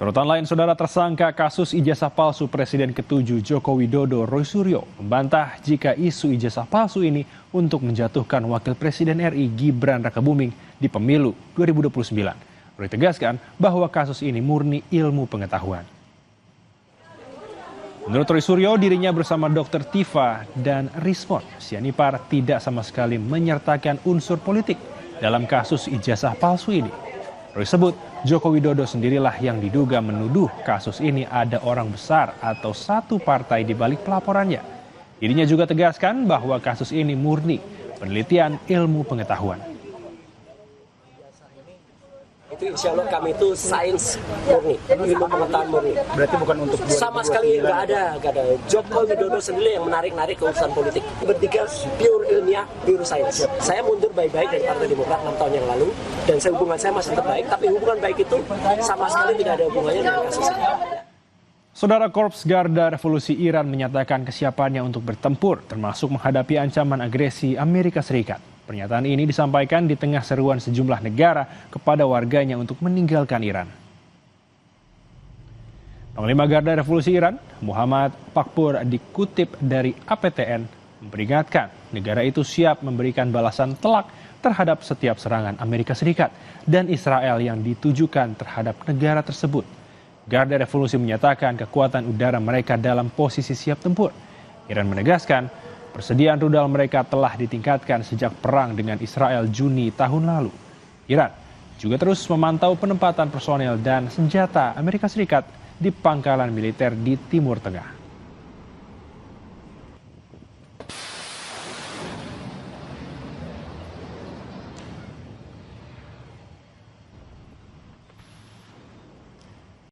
Sorotan lain, saudara, tersangka kasus ijazah palsu Presiden ke-7 Joko Widodo, Roy Suryo, membantah jika isu ijazah palsu ini untuk menjatuhkan Wakil Presiden RI Gibran Rakabuming di pemilu 2029. Roy tegaskan bahwa kasus ini murni ilmu pengetahuan. Menurut Roy Suryo, dirinya bersama Dr. Tifa dan Rismon Sianipar tidak sama sekali menyertakan unsur politik dalam kasus ijazah palsu ini. Roy sebut Joko Widodo sendirilah yang diduga menuduh kasus ini ada orang besar atau satu partai di balik pelaporannya. Dirinya juga tegaskan bahwa kasus ini murni penelitian ilmu pengetahuan. Itu insya Allah kami itu sains murni, ilmu pengetahuan murni. Berarti bukan untuk sama sekali nggak ada. Joko Widodo sendiri yang menarik ke urusan politik. Bertiga pure ilmiah, pure sains. Saya mundur baik-baik dari Partai Demokrat 6 tahun yang lalu, dan hubungan saya masih tetap baik. Tapi hubungan baik itu sama sekali tidak ada hubungannya dengan kasus ini. Saudara, Korps Garda Revolusi Iran menyatakan kesiapannya untuk bertempur, termasuk menghadapi ancaman agresi Amerika Serikat. Pernyataan ini disampaikan di tengah seruan sejumlah negara kepada warganya untuk meninggalkan Iran. Panglima Garda Revolusi Iran, Muhammad Pakpur, dikutip dari APTN, memperingatkan negara itu siap memberikan balasan telak terhadap setiap serangan Amerika Serikat dan Israel yang ditujukan terhadap negara tersebut. Garda Revolusi menyatakan kekuatan udara mereka dalam posisi siap tempur. Iran menegaskan persediaan rudal mereka telah ditingkatkan sejak perang dengan Israel Juni tahun lalu. Iran juga terus memantau penempatan personel dan senjata Amerika Serikat di pangkalan militer di Timur Tengah.